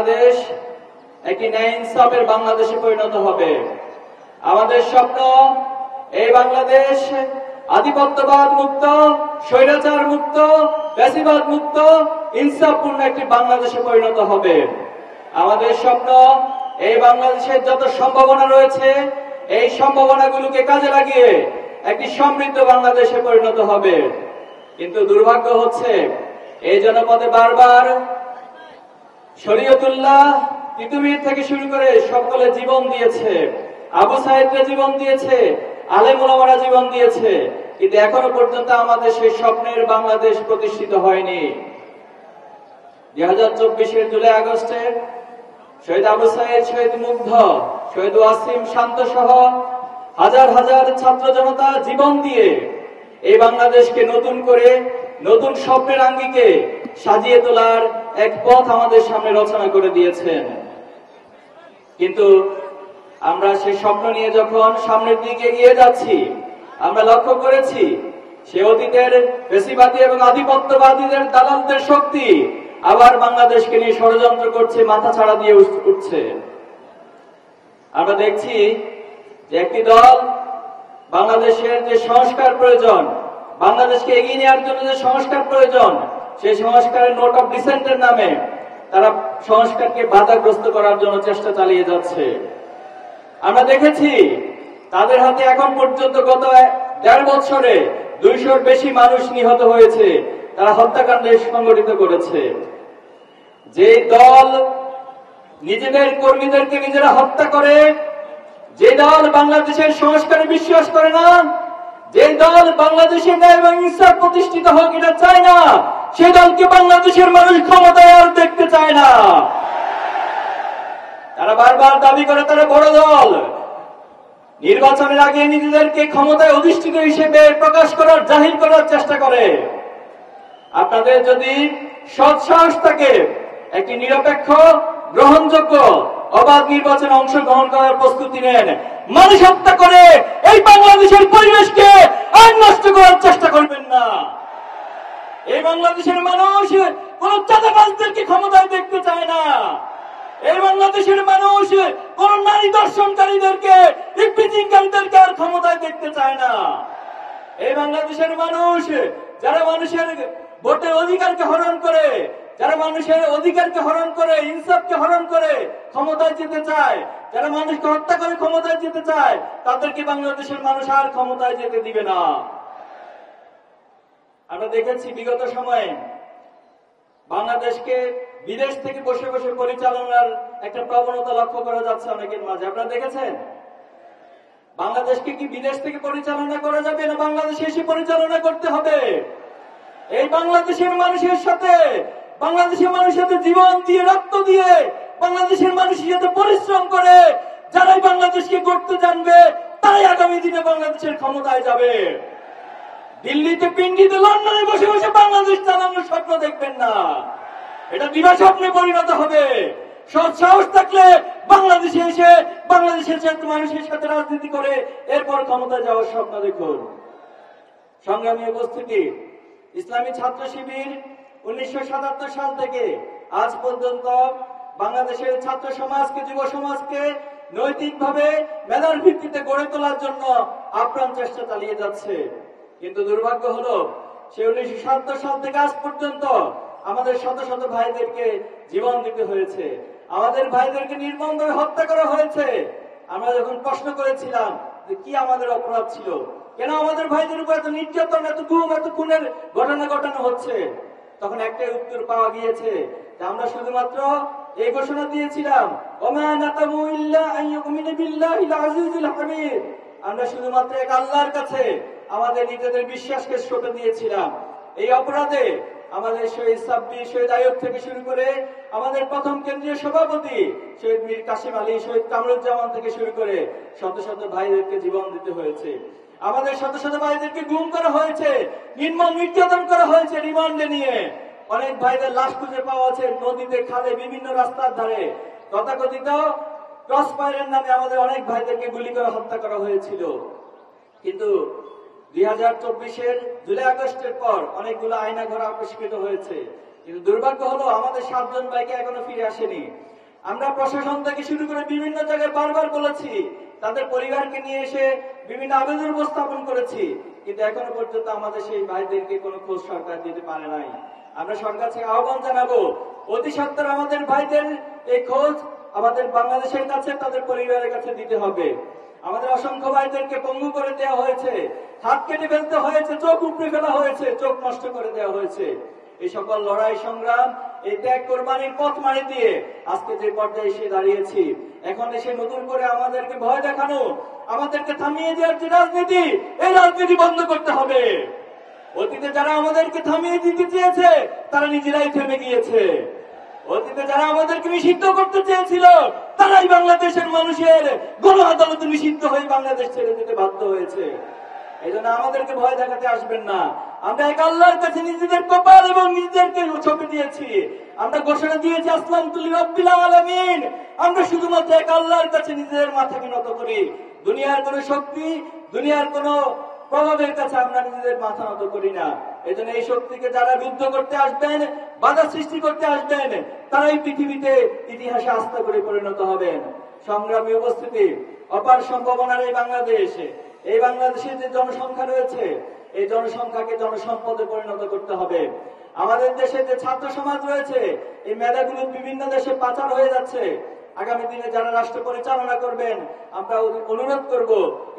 বাংলাদেশ একটি ন্যায় ইনসাফের বাংলাদেশে পরিণত হবে। আমাদের স্বপ্ন এই বাংলাদেশ আধিপত্যবাদ মুক্ত, স্বৈরাচার মুক্ত, ফ্যাসিবাদ মুক্ত, ইনসাফপূর্ণ একটি বাংলাদেশে পরিণত হবে। আমাদের স্বপ্ন এই বাংলাদেশের যত সম্ভাবনা রয়েছে এই সম্ভাবনাগুলোকে কাজে লাগিয়ে একটি সমৃদ্ধ বাংলাদেশে পরিণত হবে। কিন্তু দুর্ভাগ্য হচ্ছে এই জনপদে বারবার শরীয়তুল্লাহ তিতুমির থেকে শুরু করে সকলে জীবন দিয়েছে, আবু সাইদরা জীবন দিয়েছে, আলেম ওলামারা জীবন দিয়েছে, কিন্তু এখনো পর্যন্ত আমাদের সেই স্বপ্নের বাংলাদেশ প্রতিষ্ঠিত হয়নি। 2024-এর জুলাই আগস্টে শহীদ আবু সাইদ, শহীদ মুগ্ধ, শহীদ ওয়াসিম শান্ত সহ হাজার হাজার ছাত্র জনতা জীবন দিয়ে এই বাংলাদেশকে নতুন করে নতুন স্বপ্নের আঙ্গিকে সাজিয়ে তোলার এক পথ আমাদের সামনে রচনা করে দিয়েছেন। কিন্তু আমরা সেই স্বপ্ন নিয়ে যখন সামনের দিকে এগিয়ে যাচ্ছি, আমরা লক্ষ্য করেছি সে অতীতের ফ্যাসিবাদী এবং আধিপত্যবাদীদের দালালদের শক্তি আবার বাংলাদেশকে নিয়ে ষড়যন্ত্র করছে, মাথা ছাড়া দিয়ে উঠছে। আমরা দেখছি যে একটি দল বাংলাদেশের যে সংস্কার প্রয়োজন, বাংলাদেশকে এগিয়ে নেওয়ার জন্য যে সংস্কার প্রয়োজন, সেই সংস্কারের নোট অফ ডিসেন্টের নামে তারা সংস্কারকে বাধাগ্রস্ত করার জন্য চেষ্টা চালিয়ে যাচ্ছে। আমরা দেখেছি তাদের হাতে এখন পর্যন্ত গত 1.5 বছরে 200-র বেশি মানুষ নিহত হয়েছে, তারা হত্যাকাণ্ড সংগঠিত করেছে। যে দল নিজেদের কর্মীদেরকে নিজেরা হত্যা করে, যে দল বাংলাদেশের সংস্কারে বিশ্বাস করে না, যে দল বাংলাদেশে ন্যায় এবং ইনসাফ প্রতিষ্ঠিত হোক এটা চায় না, সেই দলকে বাংলাদেশের মানুষ ক্ষমতায় আর দেখতে চায় না। তারা বারবার দাবি করে তারা বড় দল, নির্বাচনের আগে নিজেদেরকে ক্ষমতায় অধিষ্ঠিত হিসেবে প্রকাশ করার, জাহির করার চেষ্টা করে। আপনাদের যদি সৎ সাহস থাকে, একটি নিরপেক্ষ, গ্রহণযোগ্য, অবাধ নির্বাচনে অংশগ্রহণ করার প্রস্তুতি নেন। মানুষ হত্যা করে এই বাংলাদেশের পরিবেশকে আর নষ্ট করার চেষ্টা করবেন না। এই বাংলাদেশের মানুষ কোন চাঁদাবাজদেরকে ক্ষমতায় দেখতে চায় না। এই বাংলাদেশের মানুষ কোন নারী দর্শনকারীদেরকে, ইফতিজিংকারীদেরকে আর ক্ষমতায় দেখতে চায় না। এই বাংলাদেশের মানুষ যারা মানুষের ভোটের অধিকারকে হরণ করে, যারা মানুষের অধিকারকে হরণ করে, ইনসাফকে হরণ করে ক্ষমতায় যেতে চায়, যারা মানুষকে হত্যা করে ক্ষমতায় যেতে চায়, তাদেরকে বাংলাদেশের মানুষ আর ক্ষমতায় যেতে দিবে না। আমরা দেখেছি বিগত সময়ে বাংলাদেশকে বিদেশ থেকে বসে বসে পরিচালনার একটা প্রবণতা লক্ষ্য করা যাচ্ছে অনেকের মাঝে। আপনারা দেখেছেন বাংলাদেশকে কি বিদেশ থেকে পরিচালনা করা যাবে না বাংলাদেশে এসে পরিচালনা করতে হবে? এই বাংলাদেশের মানুষের সাথে, বাংলাদেশের মানুষের সাথে জীবন দিয়ে, রক্ত দিয়ে, বাংলাদেশের মানুষের সাথে পরিশ্রম করে যারাই বাংলাদেশকে গড়তে জানবে তারাই আগামী দিনে বাংলাদেশের ক্ষমতায় যাবে। দিল্লিতে, পিন্ডিতে, লন্ডনে বসে বসে বাংলাদেশ চালানোর স্বপ্ন দেখবেন না, এটা দিবা স্বপ্নে পরিণত হবে। সৎ সাহস থাকলে বাংলাদেশে এসে বাংলাদেশের মানুষের সাথে রাজনীতি করে এরপর ক্ষমতায় যাওয়ার স্বপ্ন দেখুন। সংগ্রামী উপস্থিতি, ইসলামী ছাত্র শিবির 1977 সাল থেকে আজ পর্যন্ত বাংলাদেশের ছাত্র সমাজকে, যুব সমাজকে নৈতিকভাবে মেধার ভিত্তিতে গড়ে তোলার জন্য আপ্রাণ চেষ্টা চালিয়ে যাচ্ছে। কিন্তু দুর্ভাগ্য হলো সে 1977 সাল থেকে আজ পর্যন্ত আমাদের শত শত ভাইদেরকে জীবন দিতে হয়েছে, আমাদের ভাইদেরকে নির্মমভাবে হত্যা করা হয়েছে। আমরা যখন প্রশ্ন করেছিলাম যে কি আমাদের অপরাধ ছিল, কেন আমাদের ভাইদের উপর এত নির্যাতন, এত গুম, এত খুনের ঘটনা ঘটানো হচ্ছে, তখন একটাই উত্তর পাওয়া গিয়েছে যে আমরা শুধুমাত্র এই ঘোষণা দিয়েছিলাম, ওমা নাকামু ইল্লা আন ইউমিনু বিল্লাহিল আজিজিল হামিদ, আমরা শুধুমাত্র এক আল্লাহর কাছে আমাদের নিজেদের বিশ্বাসকে সঁপে দিয়েছিলাম। এই অপরাধে আমাদের শহীদ সাব্বির, শহীদ আইয়ুব থেকে শুরু করে আমাদের প্রথম কেন্দ্রীয় সভাপতি শহীদ মীর কাসিম আলী, শহীদ কামরুজ্জামান থেকে শুরু করে শত শত ভাইদেরকে জীবন দিতে হয়েছে। আমাদের শত শত ভাইদেরকে গুম করা হয়েছে, নির্মম নির্যাতন করা হয়েছে রিমান্ডে নিয়ে। অনেক ভাইদের লাশ খুঁজে পাওয়া আছে নদীতে, খালে, বিভিন্ন রাস্তার ধারে। তথাকথিত ক্রস ফায়ারের নামে আমাদের অনেক ভাইদেরকে গুলি করে হত্যা করা হয়েছিল। কিন্তু 2024-এর জুলাই আগস্টের পর অনেকগুলো আয়না ঘর আবিষ্কৃত হয়েছে। কিন্তু দুর্ভাগ্য হলো আমাদের 7 জন ভাইকে এখনো ফিরে আসেনি। আমরা প্রশাসন থেকে শুরু করে বিভিন্ন জায়গায় বারবার বলেছি, তাদের পরিবারকে নিয়ে এসে বিভিন্ন আবেদন উপস্থাপন করেছি, কিন্তু এখনো পর্যন্ত আমাদের সেই ভাইদেরকে কোনো খোঁজ সরকার দিতে পারে নাই। আমরা সরকার থেকে আহ্বান জানাবো, অতি সত্বর আমাদের ভাইদের এই খোঁজ আমাদের বাংলাদেশের কাছে, তাদের পরিবারের কাছে দিতে হবে। আমাদের অসংখ্য ভাইদেরকে পঙ্গু করে দেওয়া হয়েছে, হাত কেটে ফেলতে হয়েছে, চোখ উপড়ে ফেলা হয়েছে, চোখ নষ্ট করে দেওয়া হয়েছে। এই সকল লড়াই সংগ্রাম, এই ত্যাগ কোরবানির পথ মারি দিয়ে আজকে যে পর্যায়ে এসে দাঁড়িয়েছি, এখন এসে নতুন করে আমাদেরকে ভয় দেখানো, আমাদেরকে থামিয়ে দেওয়ার যে রাজনীতি, এই রাজনীতি বন্ধ করতে হবে। অতীতে যারা আমাদেরকে থামিয়ে দিতে চেয়েছে তারা নিজেরাই থেমে গিয়েছে। অতীতে যারা আমাদেরকে নিষিদ্ধ করতে চেয়েছিল তারাই বাংলাদেশের মানুষের গণ আদালতে নিষিদ্ধ হয়ে বাংলাদেশ ছেড়ে যেতে বাধ্য হয়েছে। এই জন্য আমাদেরকে ভয় দেখাতে আসবেন না। আমরা এক আল্লাহর কাছে নিজেদের কপাল এবং নিজেদেরকে ছপে দিয়েছি। আমরা ঘোষণা দিয়েছি আসলামতু লিরাব্বিল আলামিন। আমরা শুধুমাত্র এক আল্লাহর কাছে নিজেদের মাথাকে নত করি। দুনিয়ার কোন শক্তি, দুনিয়ার কোন প্রভাবের কাছে আমরা নিজেদের মাথা নত করি না। এই জন্য এই শক্তিকে যারা যুদ্ধ করতে আসবেন, বাধা সৃষ্টি করতে আসবেন, তারাই পৃথিবীতে ইতিহাসে আস্থা করে পরিণত হবেন। সংগ্রামী উপস্থিতি, অপার সম্ভাবনার এই বাংলাদেশে, এই বাংলাদেশের যে জনসংখ্যা রয়েছে, এই জনসংখ্যাকে জনসম্পদে পরিণত করতে হবে। আমাদের দেশে যে ছাত্র সমাজ রয়েছে, এই মেধাগুলো বিভিন্ন দেশে পাচার হয়ে যাচ্ছে। আগামী দিনে যারা রাষ্ট্র পরিচালনা করবেন, আমরা অনুরোধ করব,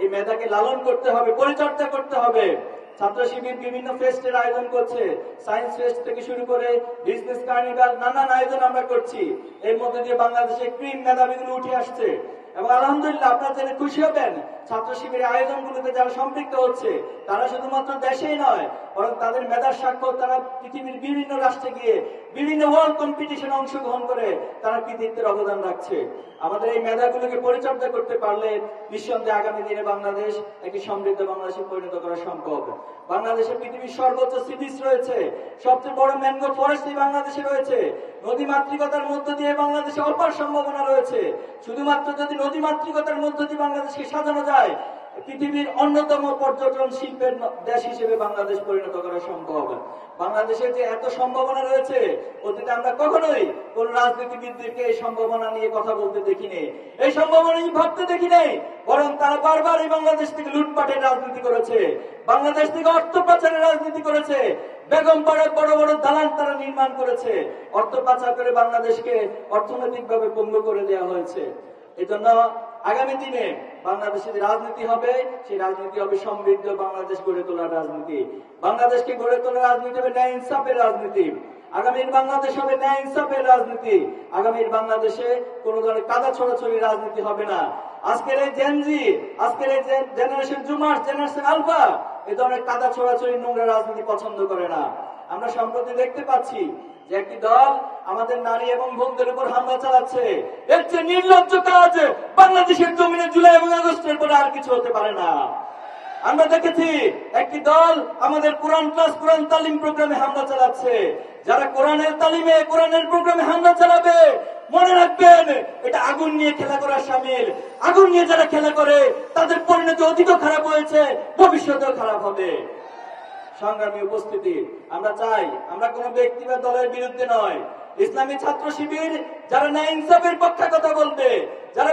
এই মেধাকে লালন করতে হবে, পরিচর্যা করতে হবে। ছাত্র শিবির বিভিন্ন ফেস্টের আয়োজন করছে, সায়েন্স ফেস্ট থেকে শুরু করে বিজনেস কার্নিভাল, নানান আয়োজন আমরা করছি। এর মধ্যে দিয়ে বাংলাদেশে ক্রিম মেধাবীগুলো উঠে আসছে এবং আলহামদুলিল্লাহ আপনারা জেনে খুশি হবেন, ছাত্র শিবিরের আয়োজনগুলোতে যারা সম্পৃক্ত হচ্ছে তারা শুধুমাত্র দেশেই নয়, বরং তাদের মেধার স্বাক্ষর তারা পৃথিবীর বিভিন্ন রাষ্ট্রে গিয়ে বিভিন্ন ওয়ার্ল্ড কম্পিটিশনে অংশগ্রহণ করে তারা কৃতিত্বের অবদান রাখছে। আমাদের এই মেধাগুলোকে পরিচর্যা করতে পারলে নিঃসন্দেহে আগামী দিনে বাংলাদেশ একটি সমৃদ্ধ বাংলাদেশে পরিণত করা সম্ভব। বাংলাদেশে পৃথিবীর সর্বোচ্চ সি বিচ রয়েছে, সবচেয়ে বড় ম্যানগ্রোভ ফরেস্ট বাংলাদেশে রয়েছে, নদী মাতৃকতার মধ্য দিয়ে বাংলাদেশে অপার সম্ভাবনা রয়েছে। শুধুমাত্র যদি নদী মাতৃকতার মধ্য দিয়ে বাংলাদেশকে সাজানো যায়, পৃথিবীর অন্যতম পর্যটন শিল্পের দেশ হিসেবে বাংলাদেশ পরিণত করা সম্ভব। বাংলাদেশের যে এত সম্ভাবনা রয়েছে, অতীতে আমরা কখনোই কোন রাজনীতিবিদদেরকে এই সম্ভাবনা নিয়ে কথা বলতে দেখিনি, এই সম্ভাবনা নিয়ে ভাবতে দেখি নাই, বরং তারা বারবার এই বাংলাদেশ থেকে লুটপাটের রাজনীতি করেছে, বাংলাদেশ থেকে অর্থ পাচারের রাজনীতি করেছে, বেগম পাড়ায় বড় বড় দালান তারা নির্মাণ করেছে, অর্থ পাচার করে বাংলাদেশকে অর্থনৈতিকভাবে পঙ্গু করে দেওয়া হয়েছে। এজন্য আগামী দিনে বাংলাদেশে যে রাজনীতি হবে, সেই রাজনীতি হবে সমৃদ্ধ বাংলাদেশ গড়ে তোলার রাজনীতি। বাংলাদেশকে গড়ে তোলার রাজনীতি হবে ন্যায় ইনসাফের রাজনীতি। আগামীর বাংলাদেশ হবে ন্যায় ইনসাফের রাজনীতি। আগামীর বাংলাদেশে কোন ধরনের কাদা ছড়াছড়ি রাজনীতি হবে না। আজকের এই জেনজি, আজকের এই জেনারেশন জুমার, জেনারেশন আলফা এই ধরনের কাদা ছড়াছড়ি নোংরা রাজনীতি পছন্দ করে না। আমরা সম্প্রতি দেখতে পাচ্ছি যে একটি দল আমাদের নারী এবং বোনদের উপর হামলা চালাচ্ছে। এর চেয়ে নির্লজ্জ কাজ বাংলাদেশের জমিনে জুলাই এবং আগস্টের পরে আর কিছু হতে পারে না। আমরা দেখেছি একটি দল আমাদের কোরআন ক্লাস, কোরআন তালিম প্রোগ্রামে হামলা চালাচ্ছে। যারা কোরআনের তালিমে, কোরআনের প্রোগ্রামে হামলা চালাবে, মনে রাখবেন এটা আগুন নিয়ে খেলা করার শামিল। আগুন নিয়ে যারা খেলা করে তাদের পরিণতি অতীতও খারাপ হয়েছে, ভবিষ্যতেও খারাপ হবে। সংগ্রামী উপস্থিতি, আমরা চাই আমরা কোন ব্যক্তি বা দলের বিরুদ্ধে নয়। ইসলামী ছাত্র শিবির যারা ন্যায় ইনসাফের পক্ষে কথা বলবে, যারা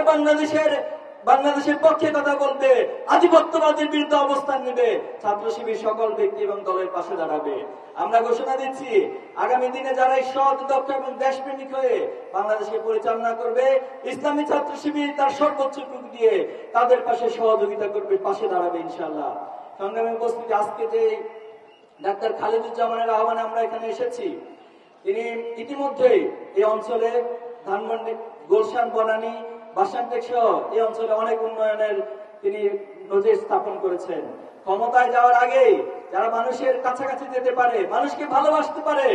বাংলাদেশের পক্ষে কথা বলবে, আধিপত্যবাদের বিরুদ্ধে অবস্থান নেবে, ছাত্র শিবির সকল ব্যক্তি এবং দলের পাশে দাঁড়াবে। আমরা ঘোষণা দিচ্ছি, আগামী দিনে যারা সৎ, দক্ষ এবং দেশপ্রেমিক হয়ে বাংলাদেশকে পরিচালনা করবে, ইসলামী ছাত্র শিবির তার সর্বোচ্চ টুকু দিয়ে তাদের পাশে সহযোগিতা করবে, পাশে দাঁড়াবে ইনশাআল্লাহ। সংগ্রামী উপস্থিতি, আজকে যে ডাক্তার খালিদুজ্জামানের আহ্বানে আমরা এখানে এসেছি, তিনি ইতিমধ্যেই এই অঞ্চলে ধানমন্ডি, গুলশান, বনানী, বাসানটেক সহ এই অঞ্চলে অনেক উন্নয়নের তিনি নজির স্থাপন করেছেন। ক্ষমতায় যাওয়ার আগে যারা মানুষের কাছাকাছি যেতে পারে, মানুষকে ভালোবাসতে পারে,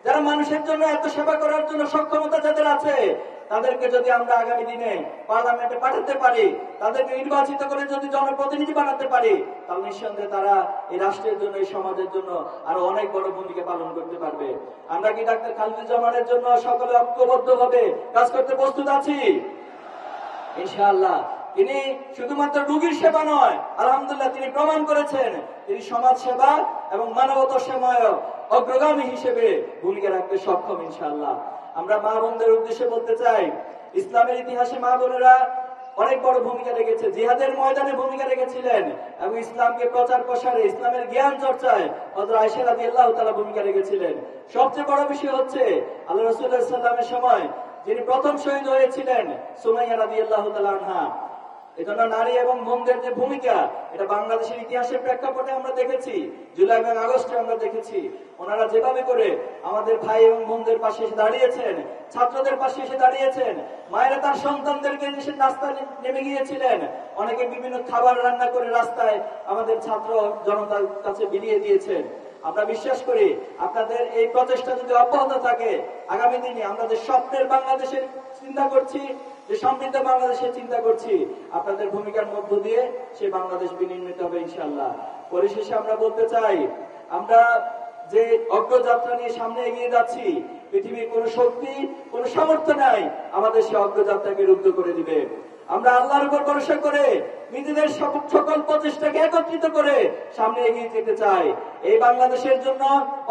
যারা মানুষের জন্য এত সেবা করার জন্য সক্ষমতা যাদের আছে, তাদেরকে যদি আমরা আগামী দিনে পার্লামেন্টে পাঠাতে পারি, তাদেরকে নির্বাচিত করে যদি জনপ্রতিনিধি বানাতে পারি, তাহলে নিঃসন্দেহে তারা এই রাষ্ট্রের জন্য, এই সমাজের জন্য আরো অনেক বড় ভূমিকা পালন করতে পারবে। আমরা কি ডাক্তার খালিদুজ্জামানের জন্য সকলে ঐক্যবদ্ধভাবে কাজ করতে প্রস্তুত আছি? ইনশাআল্লাহ। তিনি শুধুমাত্র রোগীর সেবা নয়, আলহামদুলিল্লাহ তিনি প্রমাণ করেছেন তিনি সমাজ সেবা এবং মানবতা সেবায় অগ্রগামী হিসেবে ভূমিকা রাখতে সক্ষম ইনশাআল্লাহ। আমরা মা বোনদের উদ্দেশ্যে বলতে চাই, ইসলামের ইতিহাসে মা বোনেরা অনেক বড় ভূমিকা রেখেছে, জিহাদের ময়দানে ভূমিকা রেখেছিলেন এবং ইসলামকে প্রচার প্রসারে, ইসলামের জ্ঞান চর্চায় হযরত আয়েশা রাদিয়াল্লাহু তাআলা ভূমিকা রেখেছিলেন। সবচেয়ে বড় বিষয় হচ্ছে আল্লাহ রাসূলুল্লাহ সাল্লাল্লাহু আলাইহি ওয়াসাল্লামের সময় যিনি প্রথম শহীদ হয়েছিলেন সুমাইয়া রাদিয়াল্লাহু তাআলা আনহা। এজন্য নারী এবং বোনদের যে ভূমিকা, এটা বাংলাদেশের ইতিহাসের প্রেক্ষাপটে আমরা দেখেছি, জুলাই এবং আগস্টে আমরা দেখেছি ওনারা যেভাবে করে আমাদের ভাই এবং বোনদের পাশে এসে দাঁড়িয়েছেন, ছাত্রদের পাশে এসে দাঁড়িয়েছেন, মায়েরা তার সন্তানদেরকে এসে রাস্তায় নেমে গিয়েছিলেন, অনেকে বিভিন্ন খাবার রান্না করে রাস্তায় আমাদের ছাত্র জনতার কাছে বিলিয়ে দিয়েছেন। আমরা বিশ্বাস করি আপনাদের এই প্রচেষ্টা যদি অব্যাহত থাকে, আগামী দিনে আমরা যে স্বপ্নের বাংলাদেশের চিন্তা করছি, যে সমৃদ্ধ বাংলাদেশের চিন্তা করছি, আপনাদের ভূমিকার মধ্য দিয়ে সেই বাংলাদেশ বিনির্মিত হবে ইনশাআল্লাহ। পরিশেষে আমরা বলতে চাই, আমরা যে অগ্রযাত্রা নিয়ে সামনে এগিয়ে যাচ্ছি, পৃথিবীর কোন শক্তি, কোন সামর্থ্য নাই আমাদের সেই অগ্রযাত্রাকে রুদ্ধ করে দিবে। আমরা আল্লাহর উপর ভরসা করে নিজেদের সকল প্রচেষ্টাকে একত্রিত করে সামনে এগিয়ে যেতে চাই। এই বাংলাদেশের জন্য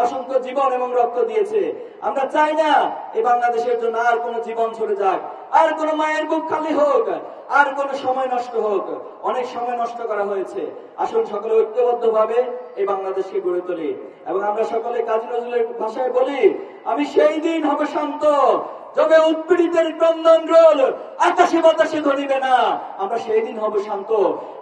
অসংখ্য জীবন এবং রক্ত দিয়েছে। আমরা চাই না এই বাংলাদেশের জন্য আর কোনো জীবন চলে যাক, আর কোনো মায়ের বুক খালি হোক, আর কোনো সময় নষ্ট হোক। অনেক সময় নষ্ট করা হয়েছে। আসুন সকলে ঐক্যবদ্ধ ভাবে এই বাংলাদেশকে গড়ে তুলি এবং আমরা সকলে কাজী নজরুলের ভাষায় বলি, আমি সেই দিন হব শান্ত যবে উৎপীড়িতের ক্রন্দন রোল আকাশে বাতাসে ধরিবে না। আমরা সেই দিন হব শান্ত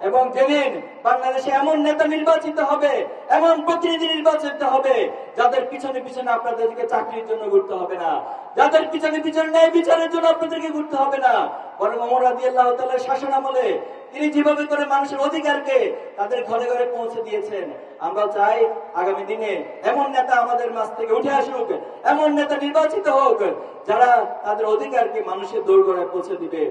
এবং যেদিন বাংলাদেশে এমন নেতা নির্বাচিত হবে, এমন প্রতিনিধি নির্বাচিত হবে যাদের পিছনে পিছনে আপনাদেরকে চাকরির জন্য ঘুরতে হবে না, যাদের পিছনে পিছনে ন্যায় বিচারের জন্য আপনাদেরকে ঘুরতে হবে না, বরং ওমর রাদিয়াল্লাহু তাআলার শাসন আমলে তিনি যেভাবে করে মানুষের অধিকারকে তাদের ঘরে ঘরে পৌঁছে দিয়েছেন, আমরা চাই আগামী দিনে এমন নেতা আমাদের মাঝ থেকে উঠে আসুক, এমন নেতা নির্বাচিত হোক যারা তাদের অধিকারকে মানুষের দোরগোড়ায় পৌঁছে দিবে।